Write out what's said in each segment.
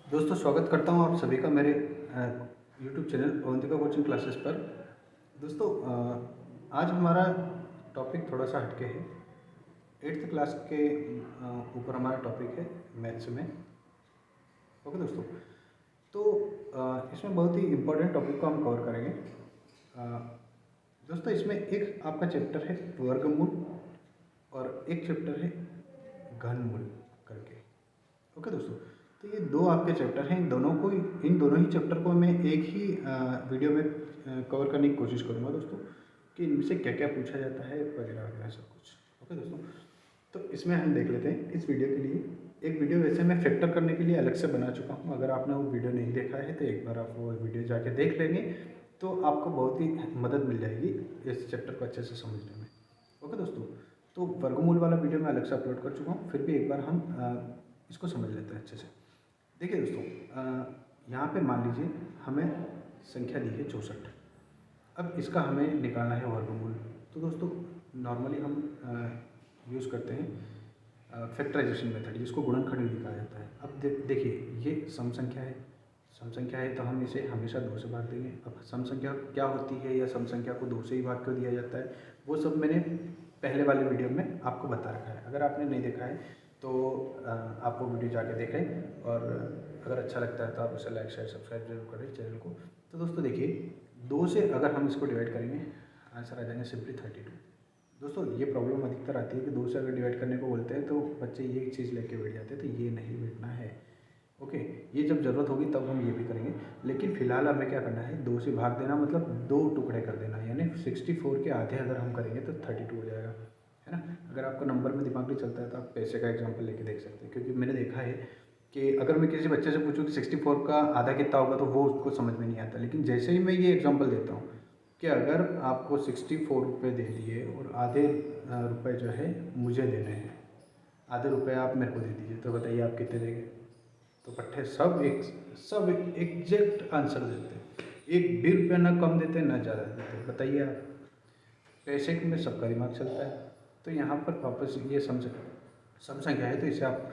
दोस्तों स्वागत करता हूँ आप सभी का मेरे YouTube channel Avantika coaching classes पर। दोस्तों आज हमारा टॉपिक थोड़ा सा हटके है। 8th क्लास के ऊपर हमारा टॉपिक है मैथ्स में। ओके दोस्तों, तो इसमें बहुत ही इम्पोर्टेंट टॉपिक को हम कवर करेंगे। दोस्तों इसमें एक आपका चैप्टर है वर्गमूल और एक चैप्टर है घनमूल करके। ओके दोस्तों, तो ये दो आपके चैप्टर हैं। इन दोनों ही चैप्टर को मैं एक ही वीडियो में कवर करने की कोशिश करूँगा दोस्तों, कि इनमें से क्या क्या पूछा जाता है वगैरह वगैरह सब कुछ। ओके दोस्तों, तो इसमें हम देख लेते हैं इस वीडियो के लिए। एक वीडियो वैसे मैं फैक्टर करने के लिए अलग से बना चुका हूँ। अगर आपने वो वीडियो नहीं देखा है तो एक बार आप वो वीडियो जाके देख लेंगे, तो आपको बहुत ही मदद मिल जाएगी इस चैप्टर को अच्छे से समझने में। ओके दोस्तों, तो वर्गमूल वाला वीडियो मैं अलग से अपलोड कर चुका हूँ, फिर भी एक बार हम इसको समझ लेते हैं अच्छे से। देखिए दोस्तों, यहाँ पे मान लीजिए हमें संख्या दी है 64। अब इसका हमें निकालना है वर्गमूल। तो दोस्तों नॉर्मली हम यूज़ करते हैं फैक्टराइजेशन मेथड, जिसको गुणनखंड भी कहा जाता है। अब देखिए ये सम संख्या है। सम संख्या है तो हम इसे हमेशा 2 से भाग देंगे। अब सम संख्या क्या होती है या सम संख्या को 2 से ही भाग क्यों दिया जाता है, वो सब मैंने पहले वाले वीडियो में आपको बता रखा है। अगर आपने नहीं देखा है तो आप वो वीडियो जाके देखें, और अगर अच्छा लगता है तो आप उसे लाइक शेयर सब्सक्राइब जरूर करें चैनल को। तो दोस्तों देखिए, 2 से अगर हम इसको डिवाइड करेंगे, आंसर आ जाएंगे सिंपली 32। दोस्तों ये प्रॉब्लम अधिकतर आती है कि 2 से अगर डिवाइड करने को बोलते हैं तो बच्चे ये चीज़ लेके बैठ जाते हैं, तो ये नहीं बैठना है। ओके, ये जब ज़रूरत होगी तब हम ये भी करेंगे, लेकिन फ़िलहाल हमें क्या करना है, 2 से भाग देना मतलब 2 टुकड़े कर देना। यानी 64 के आधे अगर हम करेंगे तो 32 हो जाएगा, है ना। अगर आपका नंबर में दिमाग नहीं चलता है तो आप पैसे का एग्जाम्पल लेके देख सकते हैं, क्योंकि मैंने देखा है कि अगर मैं किसी बच्चे से पूछूं कि 64 का आधा कितना होगा तो वो उसको समझ में नहीं आता। लेकिन जैसे ही मैं ये एग्जाम्पल देता हूँ कि अगर आपको 64 रुपये दे दिए और आधे रुपये जो है मुझे देने हैं, आधे रुपये आप मेरे को दे दीजिए, तो बताइए आप कितने देंगे। तो पट्टे सब एग्जैक्ट आंसर देते हैं, एक भी रुपया ना कम देते ना ज़्यादा देते। बताइए आप, पैसे में सबका दिमाग चलता है। तो यहाँ पर वापस ये सम संख्या है, तो इसे आप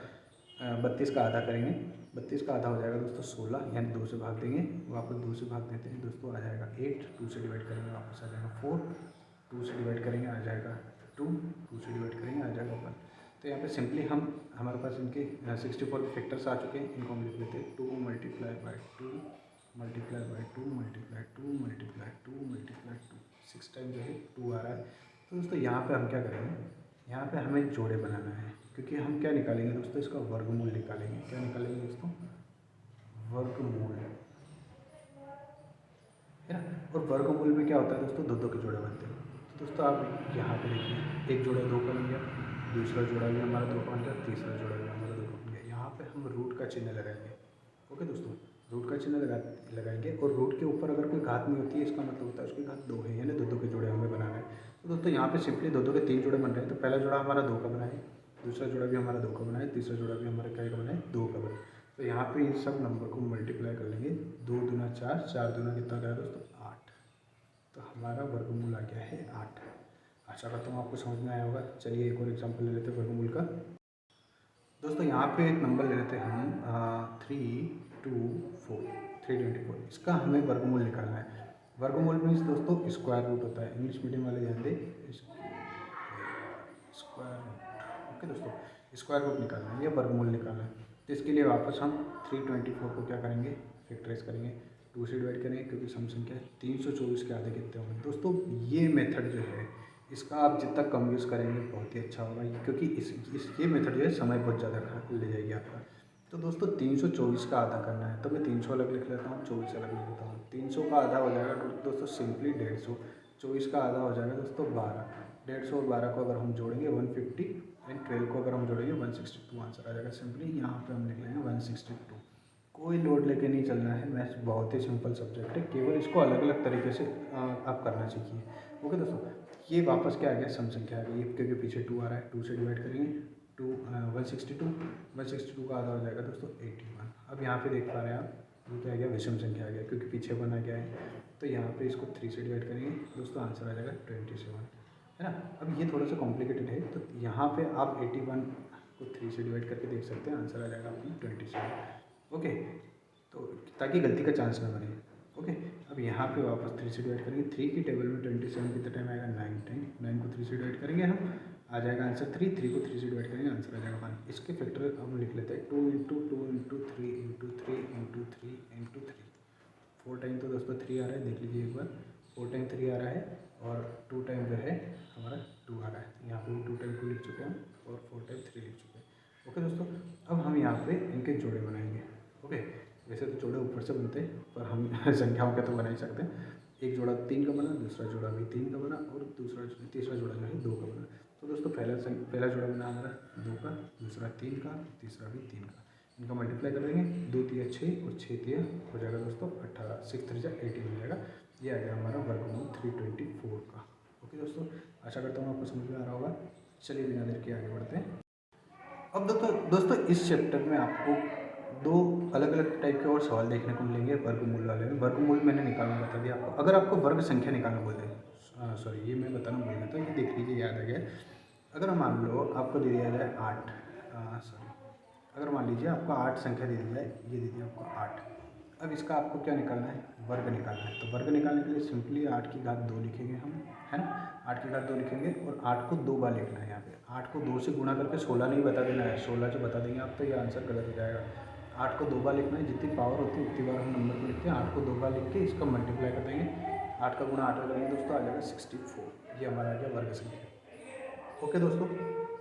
32 का आधा करेंगे। 32 का आधा हो जाएगा दोस्तों 16, यानी 2 से भाग देंगे, वापस 2 से भाग देते हैं दोस्तों, आ जाएगा 8। 2 से डिवाइड करेंगे वापस आ जाएगा 4। 2 से डिवाइड करेंगे आ जाएगा 2। 2 से डिवाइड करेंगे आ जाएगा 1। तो यहाँ पे सिंपली हमारे पास इनके 64 के फैक्टर्स आ चुके हैं, इनको हम लिख लेते हैं 2 multiply by 2 multiply by 2 multiply 2 multiply 2 multiply 2, 6 time जो है 2 आ रहा है। तो दोस्तों यहाँ पे हम क्या करेंगे, यहाँ पे हमें जोड़े बनाना है, क्योंकि हम क्या निकालेंगे दोस्तों, इसका वर्गमूल निकालेंगे। क्या निकालेंगे दोस्तों, वर्गमूल, है ना। और वर्गमूल में क्या होता है दोस्तों, दो दो के जोड़े बनते हैं। तो दोस्तों आप यहाँ पे देखिए, एक जोड़ा 2 का बन गया, दूसरा जोड़ा भी हमारा 2 का बन गया, तीसरा जोड़ा भी हमारा 2 का बन गया। यहाँ पे हम रूट का चिन्ह लगाएंगे। ओके दोस्तों, रूट का चिन्ह लगाएंगे, और रूट के ऊपर अगर कोई घात नहीं होती है, इसका मतलब होता है उसकी घात 2 है, यानी 2 2 के जोड़े हमें बनाना है। तो दोस्तों यहाँ पे सिंपली 2 2 के 3 जोड़े बन रहे हैं। तो पहला जोड़ा हमारा 2 का बना है, दूसरा जोड़ा भी हमारा 2 का बना है, तीसरा जोड़ा भी हमारा क्या का बना है, 2 का बना है। तो यहाँ पे इन सब नंबर को मल्टीप्लाई कर लेंगे। 2 दूना 4, 4 दूना कितना गया दोस्तों, 8। तो हमारा वर्गमूल आ गया है 8। आशा करता हूँ आपको समझ में आया होगा। चलिए एक और एग्जांपल ले लेते हैं वर्गमूल का। दोस्तों यहाँ पे एक नंबर ले लेते हैं हम 324, 324। इसका हमें वर्गमूल निकालना है। वर्गमूल मीन्स दोस्तों स्क्वायर रूट होता है। इंग्लिश मीडियम वाले ध्यान दें, स्क्वायर रूट। ओके दोस्तों, स्क्वायर रूट निकालना है या वर्गमूल निकालना है। तो इसके लिए वापस हम 324 को क्या करेंगे, फैक्टराइज करेंगे, 2 से डिवाइड करेंगे, क्योंकि सम संख्या है। 324 के आधे कितने होंगे दोस्तों। ये मेथड जो है, इसका आप जितना कम यूज़ करेंगे बहुत ही अच्छा होगा, क्योंकि ये मेथड जो है समय बहुत ज़्यादा ले जाएगी आपका। तो दोस्तों 324 का आधा करना है, तो मैं 300 अलग लिख लेता हूँ, 24 अलग लिख लेता हूँ। 300 का आधा हो जाएगा दोस्तों सिंपली 150। 24 का आधा हो जाएगा दोस्तों 12। 150 और 12 को अगर हम जोड़ेंगे 150, एंड 12 को अगर हम जोड़ेंगे 162 आंसर आ जाएगा। सिंपली यहाँ पे हम लिख लेंगे 162। कोई लोड लेके नहीं चलना है, मैथ्स बहुत ही सिंपल सब्जेक्ट है, केवल इसको अलग अलग तरीके से आप करना सीखिए। ओके दोस्तों, ये वापस क्या आ गया, सम संख्या आ गई, क्योंकि पीछे 2 आ रहा है। 2 से डिवाइड करेंगे, 162 का आधा हो जाएगा दोस्तों 81। अब यहाँ पे देख पा रहे हैं आप, ये क्या आ गया, विषम संख्या आ गया, क्योंकि पीछे 1 आ गया है। तो यहाँ पे इसको 3 से डिवाइड करेंगे दोस्तों, आंसर आ जाएगा 27, है ना। अब ये थोड़ा सा कॉम्प्लिकेटेड है, तो यहाँ पे आप 81 को 3 से डिवाइड करके देख सकते हैं, आंसर आ जाएगा अपना 27। ओके, तो ताकि गलती का चांस ना बने। ओके, अब यहाँ पे वापस 3 से डिवाइड करेंगे। 3 की टेबल में 27 कितना टाइम आएगा, 9 टाइम। 9 को 3 से डिवाइड करेंगे हम, आ जाएगा आंसर 3। 3 को 3 से डिवाइड करेंगे, आंसर आ जाएगा 1। इसके फैक्टर हम लिख लेते हैं 2 into 2 into 3 into 3 into 3 into 3। 4 time तो दोस्तों 3 आ रहा है, देख लीजिए एक बार। 4 टाइम 3 आ रहा है और 2 टाइम जो है हमारा 2 आ रहा है। यहाँ पे भी 2 टाइम 2 लिख चुके हैं और 4 टाइम 3 लिख चुके हैं। ओके दोस्तों, अब हम यहाँ पे इनके जोड़े बनाएंगे। ओके, वैसे तो जोड़े ऊपर से बनते हैं पर हम संख्याओं के तो बना ही सकते हैं। एक जोड़ा 3 का बना, दूसरा जोड़ा भी 3 का बना और तीसरा जोड़ा जो है 2 का बना। तो दोस्तों पहला जोड़ा बना हमारा 2 का, दूसरा 3 का, तीसरा भी 3 का। इनका मल्टीप्लाई कर देंगे, 2 तिया 6 और 6 तिया हो जाएगा दोस्तों 18। 6 3 18 हो जाएगा। ये आ गया हमारा वर्गमूल 324 का। ओके दोस्तों, आशा करता हूँ आपको समझ में आ रहा होगा। चलिए बिना देर के आगे बढ़ते हैं। अब दोस्तों इस चैप्टर में आपको 2 अलग अलग टाइप के और सवाल देखने को मिलेंगे वर्गमूल वाले में। वर्गमूल मैंने निकालना बता दिया आपको। अगर आपको वर्ग संख्या निकालना बोल दें, सॉरी ये मैं बताना भूल गया था, ये देख लीजिए याद आ गया। अगर मान लो आपको दे दिया जाए 8, सॉरी अगर मान लीजिए आपको 8 संख्या दे दी जाए, ये दे दिया आपको 8। अब इसका आपको क्या निकालना है, वर्ग निकालना है। तो वर्ग निकालने के लिए सिंपली 8 की घात 2 लिखेंगे हम, है ना। 8 की घात 2 लिखेंगे और 8 को 2 बार लिखना है। यहाँ पे 8 को 2 से गुणा करके 16 नहीं बता देना है। 16 जो बता देंगे आप तो ये आंसर गलत हो जाएगा। 8 को 2 बार लिखना है, जितनी पावर होती है उतनी बार हम नंबर को लिखते हैं। 8 को 2 बार लिख के इसका मल्टीप्लाई कर देंगे। 8 का गुणा 8 कर देंगे दोस्तों, आ जाएगा 64। ये हमारा आ गया वर्ग संख्या। ओके दोस्तों,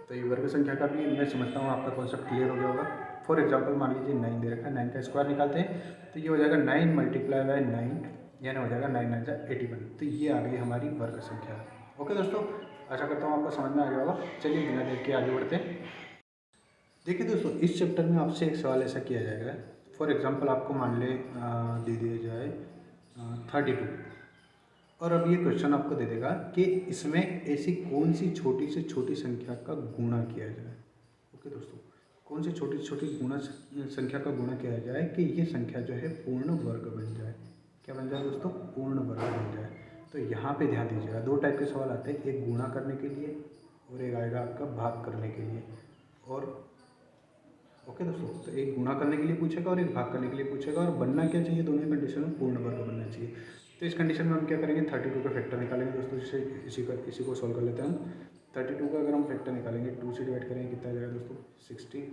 तो ये वर्ग संख्या का भी मैं समझता हूँ आपका कॉन्सेप्ट क्लियर हो गया होगा। फॉर एग्जांपल मान लीजिए 9 दे रखा है, 9 का स्क्वायर निकालते हैं तो ये हो जाएगा 9 मल्टीप्लाई बाय 9, यानी हो जाएगा 9 9 81। तो ये आ गई हमारी वर्ग संख्या। ओके दोस्तों, आशा करता हूँ आपको समझ में आ गया होगा। चलिए बिना देर के आगे बढ़ते हैं। देखिए दोस्तों, इस चैप्टर में आपसे एक सवाल ऐसा किया जाएगा। फॉर एग्जाम्पल आपको मान ले दे दिया जाए 32, और अब ये क्वेश्चन आपको दे देगा कि इसमें ऐसी कौन सी छोटी से छोटी संख्या का गुणा किया जाए। ओके दोस्तों, कौन सी छोटी से छोटी संख्या का गुणा किया जाए कि ये संख्या जो है पूर्ण वर्ग बन जाए। क्या बन जाए दोस्तों, पूर्ण वर्ग बन जाए। तो यहाँ पे ध्यान दीजिएगा, 2 टाइप के सवाल आते हैं, एक गुणा करने के लिए और एक आएगा आपका भाग करने के लिए। और ओके दोस्तों, तो एक गुणा करने के लिए पूछेगा और एक भाग करने के लिए पूछेगा। और बनना क्या चाहिए, दोनों कंडीशन में पूर्ण वर्ग बनना चाहिए। तो इस कंडीशन में हम क्या करेंगे, 32 का फैक्टर निकालेंगे दोस्तों। इसी को सॉल्व कर लेते हैं हम। 32 का अगर हम फैक्टर निकालेंगे, 2 से डिवाइड करेंगे कितना आ जाएगा दोस्तों, 60।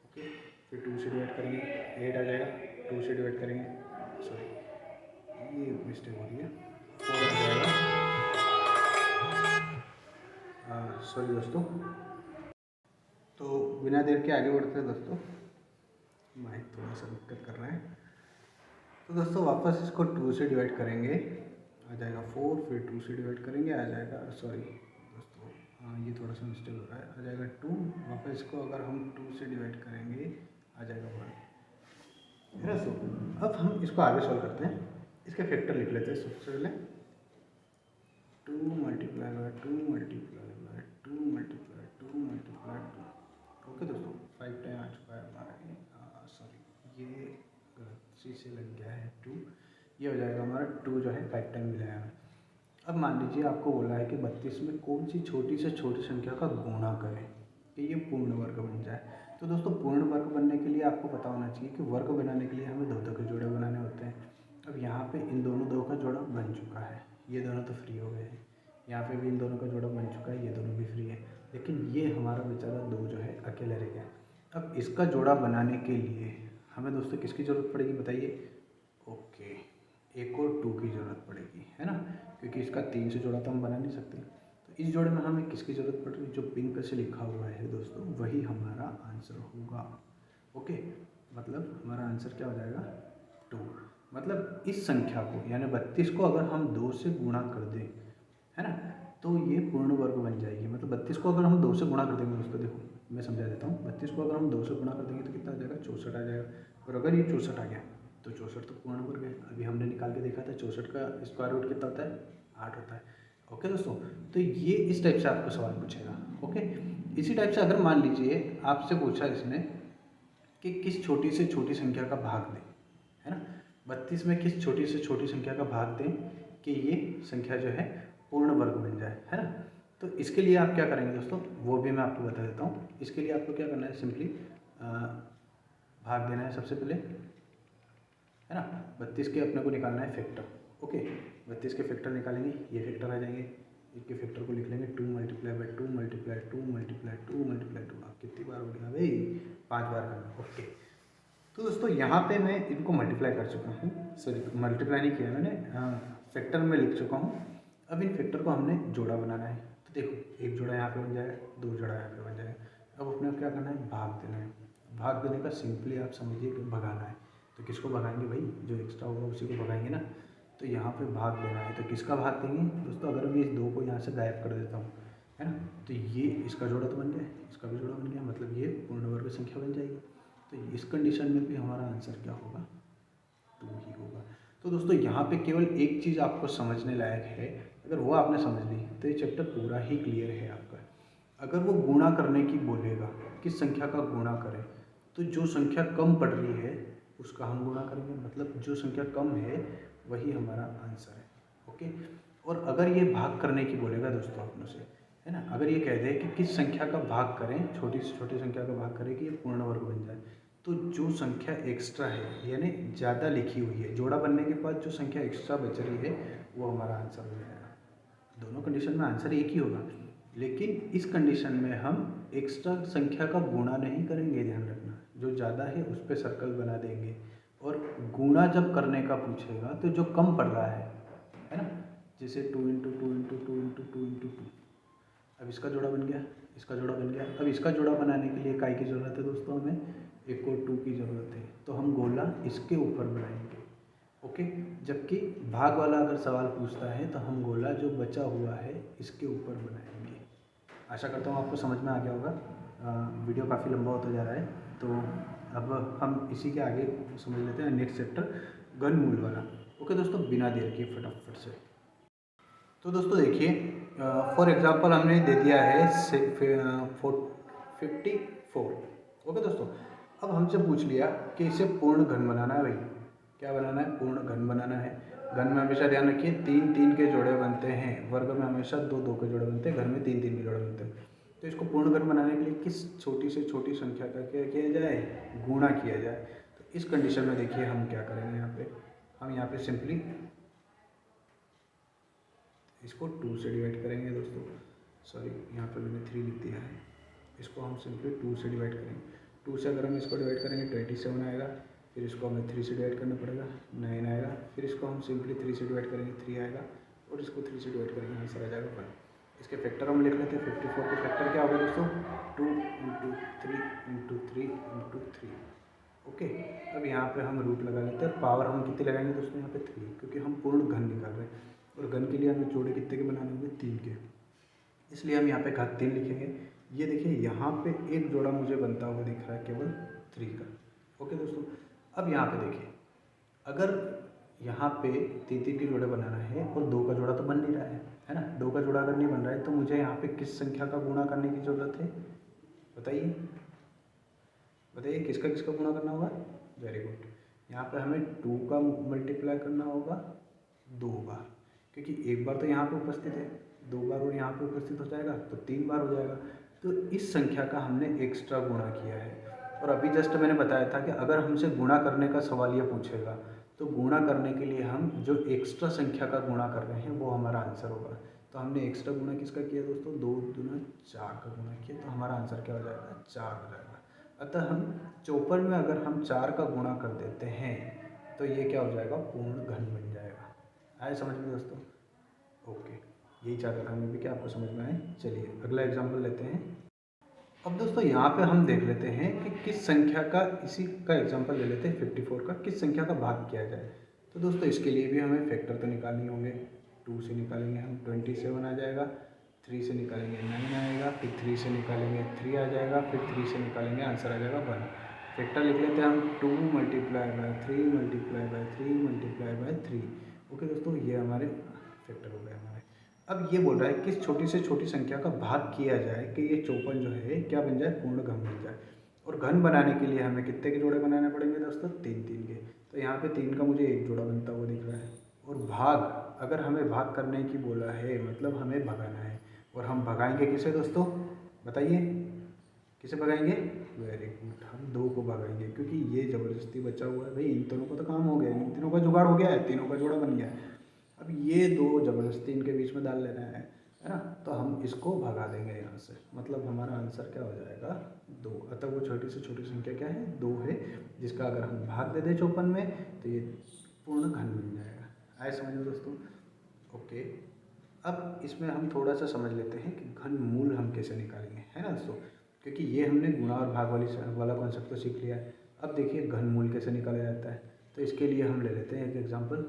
ओके, फिर 2 से डिवाइड करेंगे 8 आ जाएगा। 2 से डिवाइड करेंगे, सॉरी ये मिस्टेक हो रही है, 4 आ जाएगा। सॉरी दोस्तों, तो बिना देर के आगे बढ़ते हैं दोस्तों। माइक थोड़ा सा दिक्कत कर रहा है। तो दोस्तों वापस इसको 2 से डिवाइड करेंगे, आ जाएगा 4। फिर 2 से डिवाइड करेंगे, आ जाएगा, सॉरी दोस्तों हाँ ये थोड़ा सा मिस्टेक हो रहा है, आ जाएगा 2। वापस इसको अगर हम 2 से डिवाइड करेंगे, आ जाएगा 1, है ना। सो अब हम इसको आगे सॉल्व करते हैं। इसके फैक्टर लिख लेते हैं सबसे पहले। 2 multiply by 2 multiply by 2 multiply 2 multiply 2। Okay दोस्तों, 5 टाइम आ चुका है हमारा, सॉरी ये गलती से लग गया है 2। ये हो जाएगा हमारा 2 जो है 5 टाइम मिला है हमें। अब मान लीजिए आपको बोला है कि 32 में कौन सी छोटी से छोटी संख्या का गुणा करें कि ये पूर्ण वर्ग बन जाए। तो दोस्तों पूर्ण वर्ग बनने के लिए आपको पता होना चाहिए कि वर्ग बनाने के लिए हमें 2 के जोड़े बनाने होते हैं। अब यहाँ पे इन दोनों 2 का जोड़ा बन चुका है, ये दोनों तो फ्री हो गए हैं। यहाँ पे भी इन दोनों का जोड़ा बन चुका है, ये दोनों भी फ्री है। लेकिन ये हमारा बेचारा 2 जो है अकेले रह गया। अब इसका जोड़ा बनाने के लिए हमें दोस्तों किसकी ज़रूरत पड़ेगी बताइए। ओके, एक और 2 की ज़रूरत पड़ेगी, है ना, क्योंकि इसका 3 से जोड़ा तो हम बना नहीं सकते। तो इस जोड़े में हमें किसकी ज़रूरत पड़ रही है, जो पिंक से लिखा हुआ है दोस्तों वही हमारा आंसर होगा। ओके, मतलब हमारा आंसर क्या हो जाएगा, 2। मतलब इस संख्या को यानी 32 को अगर हम 2 से गुणा कर दें, है ना, तो ये पूर्ण वर्ग बन जाएगी। मतलब 32 को अगर हम 2 से गुणा कर देंगे दोस्तों, देखो मैं समझा देता हूँ। 32 को अगर हम 2 से गुणा कर देंगे तो कितना आ जाएगा, 64 आ जाएगा। और अगर ये 64 आ गया तो 64 तो पूर्ण वर्ग है। अभी हमने निकाल के देखा था 64 का स्क्वायर रूट कितना होता है, 8 होता है। ओके दोस्तों, तो ये इस टाइप से आपको सवाल पूछेगा। ओके, इसी टाइप से अगर मान लीजिए आपसे पूछा इसने कि किस छोटी से छोटी संख्या का भाग दें, है ना, 32 में किस छोटी से छोटी संख्या का भाग दें कि ये संख्या जो है पूर्ण वर्ग बन जाए, है ना। तो इसके लिए आप क्या करेंगे दोस्तों, वो भी मैं आपको बता देता हूँ। इसके लिए आपको क्या करना है, सिंपली भाग देना है सबसे पहले, है ना। 32 के अपने को निकालना है फैक्टर। ओके, 32 के फैक्टर निकालेंगे, ये फैक्टर आ जाएंगे, इसके फैक्टर को लिख लेंगे 2 multiply by 2 multiply 2 multiply 2 multiply 2। अब कितनी बार हो गया भाई, 5 बार करना। ओके, तो दोस्तों यहाँ पे मैं इनको मल्टीप्लाई कर चुका हूँ, सॉरी मल्टीप्लाई नहीं किया मैंने, फैक्टर में लिख चुका हूँ। अब इन फैक्टर को हमने जोड़ा बनाना है। तो देखो, एक जोड़ा यहाँ पे बन जाएगा, दो जोड़ा यहाँ पे बन जाएगा। अब अपने को क्या करना है, भाग देना है। भाग देने का सिंपली आप समझिए कि भगाना है। तो किसको भगाएंगे भाई, जो एक्स्ट्रा होगा उसी को भगाएंगे ना। तो यहाँ पे भाग देना है, तो किसका भाग देंगे दोस्तों, अगर मैं इस 2 को यहाँ से गायब कर देता हूँ, है ना, तो ये इसका जोड़ा तो बन गया, इसका भी जोड़ा बन गया, मतलब ये पूर्ण वर्ग संख्या बन जाएगी। तो इस कंडीशन में भी हमारा आंसर क्या होगा, 2 ही होगा। तो दोस्तों यहाँ पे केवल एक चीज़ आपको समझने लायक है, अगर वो आपने समझ ली तो ये चैप्टर पूरा ही क्लियर है आपका। अगर वो गुणा करने की बोलेगा, किस संख्या का गुणा करें, तो जो संख्या कम पड़ रही है उसका हम गुणा करेंगे, मतलब जो संख्या कम है वही हमारा आंसर है। ओके, और अगर ये भाग करने की बोलेगा दोस्तों अपनों से, है ना, अगर ये कह दे कि किस संख्या का भाग करें, छोटी से छोटी संख्या का भाग करें कि ये पूर्ण वर्ग बन जाए, तो जो संख्या एक्स्ट्रा है यानी ज़्यादा लिखी हुई है, जोड़ा बनने के बाद जो संख्या एक्स्ट्रा बच रही है वो हमारा आंसर हो जाएगा। दोनों कंडीशन में आंसर एक ही होगा, लेकिन इस कंडीशन में हम एक्स्ट्रा संख्या का गुणा नहीं करेंगे, ध्यान रखना। जो ज़्यादा है उस पर सर्कल बना देंगे, और गुणा जब करने का पूछेगा तो जो कम पड़ रहा है ना, जैसे 2 इंटू 2 इंटू 2 इंटू 2 इंटू 2, अब इसका जोड़ा बन गया, इसका जोड़ा बन गया। अब इसका जोड़ा बनाने के लिए काय की ज़रूरत है दोस्तों, हमें 1 और 2 की ज़रूरत है, तो हम गोला इसके ऊपर बनाएंगे। ओके, जबकि भाग वाला अगर सवाल पूछता है तो हम गोला जो बचा हुआ है इसके ऊपर बनाएंगे। आशा करता हूँ आपको समझ में आ गया होगा। वीडियो काफ़ी लंबा होता जा रहा है, तो अब हम इसी के आगे समझ लेते हैं नेक्स्ट चैप्टर, घनमूल वाला। ओके दोस्तों, बिना देर किए फटाफट से। तो दोस्तों देखिए, फॉर एग्जांपल हमने दे दिया है 54। ओके दोस्तों, अब हमसे पूछ लिया कि इसे पूर्ण घन बनाना है भाई। क्या बनाना है, पूर्ण घन बनाना है। घन में हमेशा ध्यान रखिए 3 3 के जोड़े बनते हैं, वर्ग में हमेशा 2 2 के जोड़े बनते हैं, घर में 3 3 के जोड़े बनते हैं। तो इसको पूर्ण घन बनाने के लिए किस छोटी से छोटी संख्या का क्या किया जाए, गुणा किया जाए। तो इस कंडीशन में देखिए हम क्या करेंगे, हम यहाँ पे सिंपली इसको 2 से डिवाइड करेंगे दोस्तों, सॉरी यहाँ पे मैंने 3 लिख दिया है, इसको हम सिंपली 2 से डिवाइड करेंगे। 2 से अगर हम इसको डिवाइड करेंगे 27 आएगा, फिर इसको हमें 3 से डिवाइड करना पड़ेगा, 9 आएगा, फिर इसको हम सिंपली 3 से डिवाइड करेंगे 3 आएगा, और इसको 3 से डिवाइड करेंगे आंसर आ जाएगा 1। इसके फैक्टर हम लिख लेते हैं। 54 के फैक्टर क्या होगा दोस्तों, 2 इंटू 3 इंटू 3 इंटू 3। ओके, अब यहाँ पे हम रूट लगा लेते हैं, पावर हम कितने लगाएंगे दोस्तों यहाँ पे 3, क्योंकि हम पूर्ण घन निकाल रहे हैं, और घन के लिए हमें जोड़े कितने के बनाने होंगे, 3 के, इसलिए हम यहाँ पे घात 3 लिखेंगे। ये देखिए यहाँ पे एक जोड़ा मुझे बनता हुआ दिख रहा है केवल 3 का। ओके दोस्तों, अब यहाँ पे देखिए, अगर यहाँ पे 3 3 के जोड़े बनाना है और 2 का जोड़ा तो बन नहीं रहा है ना, 2 का जोड़ा अगर नहीं बन रहा है तो मुझे यहाँ पे किस संख्या का गुणा करने की ज़रूरत है, बताइए बताइए, किसका किसका गुणा करना होगा। वेरी गुड, यहाँ पे हमें 2 का मल्टीप्लाई करना होगा 2 बार, क्योंकि एक बार तो यहाँ पे उपस्थित है, 2 बार और यहाँ पे उपस्थित हो जाएगा तो 3 बार हो जाएगा। तो इस संख्या का हमने एक्स्ट्रा गुणा किया है। और अभी जस्ट मैंने बताया था कि अगर हमसे गुणा करने का सवाल ये पूछेगा तो गुणा करने के लिए हम जो एक्स्ट्रा संख्या का गुणा कर रहे हैं वो हमारा आंसर होगा। तो हमने एक्स्ट्रा गुणा किसका किया दोस्तों, 2 दूना 4 का गुणा किया, तो हमारा आंसर क्या हो जाएगा, 4 हो जाएगा। अतः हम 54 में अगर हम 4 का गुणा कर देते हैं तो ये क्या हो जाएगा, पूर्ण घन बन जाएगा। आए समझ में दोस्तों, ओके, यही चाहता था मैं भी कि आपको समझ में आए। चलिए अगला एग्जाम्पल लेते हैं। अब दोस्तों यहाँ पे हम देख लेते हैं कि किस संख्या का, इसी का एग्जाम्पल ले लेते हैं 54 का, किस संख्या का भाग किया जाए। तो दोस्तों इसके लिए भी हमें फैक्टर तो निकालने होंगे। 2 से निकालेंगे हम 27 आ जाएगा, 3 से निकालेंगे 9 आएगा, फिर 3 से निकालेंगे 3 आ जाएगा, फिर 3 से निकालेंगे आंसर आ जाएगा 1। फैक्टर लिख लेते हैं हम 2 multiply by 3 multiply by 3 multiply by 3। Okay दोस्तों, ये हमारे फैक्टर हो गए हमारे। अब ये बोल रहा है किस छोटी से छोटी संख्या का भाग किया जाए कि ये 54 जो है क्या बन जाए, पूर्ण घन बन जाए। और घन बनाने के लिए हमें कितने के जोड़े बनाने पड़ेंगे दोस्तों, 3 3 के। तो यहाँ पे 3 का मुझे एक जोड़ा बनता हुआ दिख रहा है। और भाग, अगर हमें भाग करने की बोला है मतलब हमें भगाना है, और हम भगाएंगे किसे दोस्तों, बताइए किसे भगाएंगे। वेरी गुड, हम 2 को भगाएंगे, क्योंकि ये ज़बरदस्ती बचा हुआ है भाई, इन दोनों का तो काम हो गया, इन तीनों का जुगाड़ हो गया है, तीनों का जोड़ा बन गया है। अब ये 2 ज़बरदस्ती इनके बीच में डाल लेना है ना। तो हम इसको भगा देंगे यहाँ से, मतलब हमारा आंसर क्या हो जाएगा 2। अतः वो छोटी से छोटी संख्या क्या है 2 है, जिसका अगर हम भाग दे दें 54 में तो ये पूर्ण घन बन जाएगा। आए समझ में दोस्तों? ओके, अब इसमें हम थोड़ा सा समझ लेते हैं कि घन मूल हम कैसे निकालेंगे, है ना दोस्तों। क्योंकि ये हमने गुणा और भाग वाला कॉन्सेप्ट तो सीख लिया है। अब देखिए घन मूल कैसे निकाला जाता है। तो इसके लिए हम ले लेते हैं एक एग्जांपल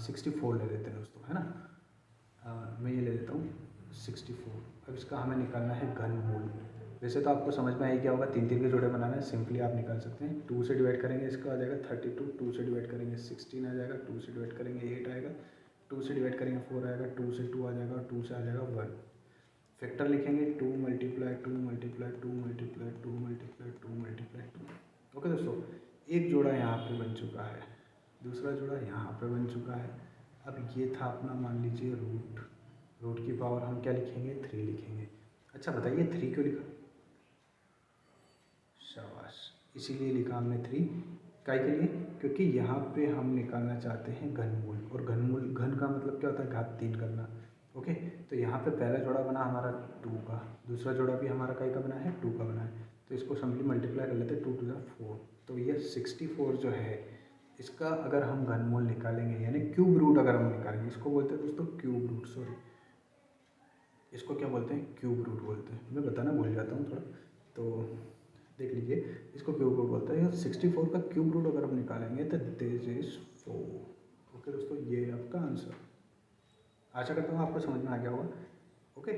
64 ले लेते हैं दोस्तों, है ना। मैं ये ले लेता हूँ 64। अब इसका हमें निकालना है घन मूल। वैसे तो आपको समझ में आई क्या होगा, 3 3 के जोड़े बनाना है, सिंपली आप निकाल सकते हैं। 2 से डिवाइड करेंगे इसका आ जाएगा 32, 2 से डिवाइड करेंगे 16 आ जाएगा, 2 से डिवाइड करेंगे 8 आएगा, 2 से डिवाइड करेंगे 4 आएगा, 2 से 2 आ जाएगा, 2 से आ जाएगा 1। फैक्टर लिखेंगे 2 multiply 2 multiply 2 multiply 2 multiply 2 multiply 2। Okay दोस्तों, एक जोड़ा यहाँ पे बन चुका है, दूसरा जोड़ा यहाँ पे बन चुका है। अब ये था अपना मान लीजिए रूट की पावर हम क्या लिखेंगे 3 लिखेंगे। अच्छा बताइए 3 क्यों लिखा? शाबाश, इसीलिए लिखा हमने 3 काय के लिए, क्योंकि यहाँ पे हम निकालना चाहते हैं घनमूल, और घन का मतलब क्या होता है घात 3 करना। ओके, तो यहाँ पे पहला जोड़ा बना हमारा 2 का, दूसरा जोड़ा भी हमारा काय का बना है 2 का बना है। तो इसको सिंपली मल्टीप्लाई कर लेते हैं, 2 2 जा 4। तो ये 64 जो है इसका अगर हम घनमूल निकालेंगे यानी क्यूब रूट अगर हम निकालेंगे, इसको बोलते हैं दोस्तों क्यूब रूट, सॉरी इसको क्या बोलते हैं क्यूब रूट बोलते हैं। मैं बताना भूल जाता हूँ थोड़ा, तो देख लीजिए इसको क्यूब रूट बोलता है। 64 का क्यूब रूट अगर हम निकालेंगे तो दिस इज 4। ओके दोस्तों, ये आपका आंसर। आशा करता हूँ आपको समझ में आ गया होगा। ओके,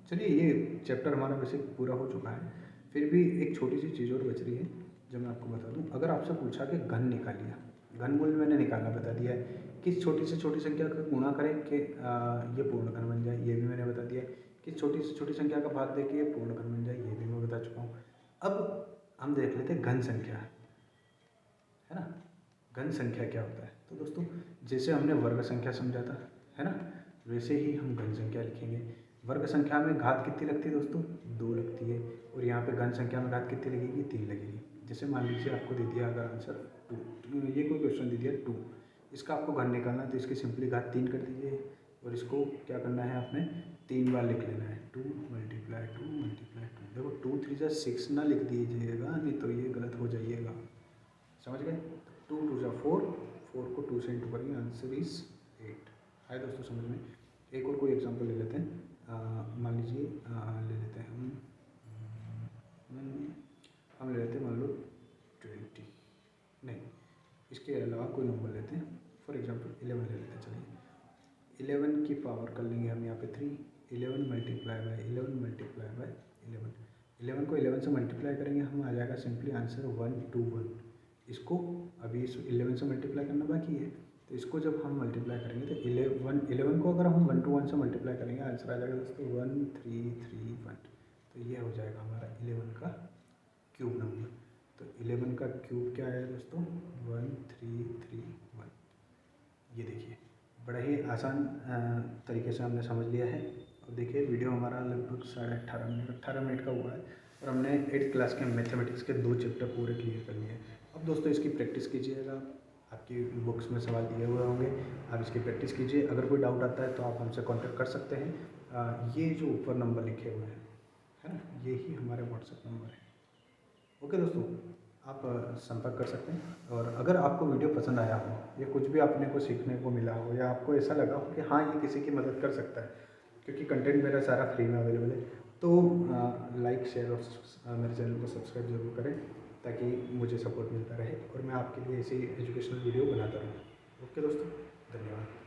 चलिए ये चैप्टर हमारा वैसे पूरा हो चुका है, फिर भी एक छोटी सी चीज़ और बच रही है जो मैं आपको बता दूँ। अगर आपसे पूछा कि घन निकालिए, घनमूल मैंने निकालना बता दिया है, किस छोटी से छोटी संख्या का गुणा करें कि ये पूर्ण घन बन जाए, ये भी मैंने बता दिया है। किस छोटी से छोटी संख्या का भाग दे के ये पूर्ण घन बन जाए, ये भी मैं बता चुका हूँ। अब हम देख लेते हैं घन संख्या, है ना। घन संख्या क्या होता है? तो दोस्तों जैसे हमने वर्ग संख्या समझा था, है ना, वैसे ही हम घन संख्या लिखेंगे। वर्ग संख्या में घात कितनी लगती है दोस्तों? 2 लगती है, और यहाँ पे घन संख्या में घात कितनी लगेगी? 3 लगेगी। जैसे मान लीजिए आपको दे दिया अगर आंसर 2, ये कोई क्वेश्चन दे दिया 2, इसका आपको घन निकालना है तो इसकी सिंपली घात 3 कर दीजिए, और इसको क्या करना है आपने 3 बार लिख लेना है। 2 मल्टीप्लाई 2 मल्टीप्लाई 2। देखो 2 3 जा 6 ना लिख दीजिएगा, नहीं तो ये गलत हो जाइएगा, समझ गए। 2 2 जा 4, 4 को 2 से इंटू करेंगे, आंसर इज 8। आए दोस्तों समझ में। एक और कोई एग्जांपल ले लेते हैं, मान लीजिए ले लेते हैं हम ले लेते हैं मान लो 20, नहीं इसके अलावा कोई नंबर लेते हैं, फॉर एग्जांपल 11 ले लेते हैं। चलिए 11 की पावर कर लेंगे हम यहाँ पे 3, 11 मल्टीप्लाई बाय 11 मल्टीप्लाई बाय 11 को 11 से मल्टीप्लाई करेंगे हम, आ जाएगा सिंपली आंसर 121। इसको अभी इस 11 से मल्टीप्लाई करना बाकी है, तो इसको जब हम मल्टीप्लाई करेंगे तो 11 को अगर हम 121 से मल्टीप्लाई करेंगे आंसर आ जाएगा दोस्तों 1331। तो ये हो जाएगा हमारा 11 का क्यूब नंबर। तो 11 का क्यूब क्या है दोस्तों? 1331। ये देखिए बड़ा ही आसान तरीके से हमने समझ लिया है। अब देखिए वीडियो हमारा लगभग 18.5 मिनट का हुआ है, और हमने 8th क्लास के मैथमेटिक्स के 2 चैप्टर पूरे क्लियर कर लिए हैं। अब दोस्तों इसकी प्रैक्टिस कीजिएगा, आपकी बुक्स में सवाल दिए हुए होंगे, आप इसकी प्रैक्टिस कीजिए। अगर कोई डाउट आता है तो आप हमसे कांटेक्ट कर सकते हैं। ये जो ऊपर नंबर लिखे हुए हैं, है ना, ये ही हमारे व्हाट्सएप नंबर है। ओके दोस्तों, आप संपर्क कर सकते हैं। और अगर आपको वीडियो पसंद आया हो या कुछ भी आपने को सीखने को मिला हो, या आपको ऐसा लगा हो कि हाँ ये किसी की मदद कर सकता है, क्योंकि कंटेंट मेरा सारा फ्री में अवेलेबल है, तो लाइक शेयर और मेरे चैनल को सब्सक्राइब जरूर करें, ताकि मुझे सपोर्ट मिलता रहे और मैं आपके लिए ऐसी एजुकेशनल वीडियो बनाता रहूँ। ओके दोस्तों, धन्यवाद।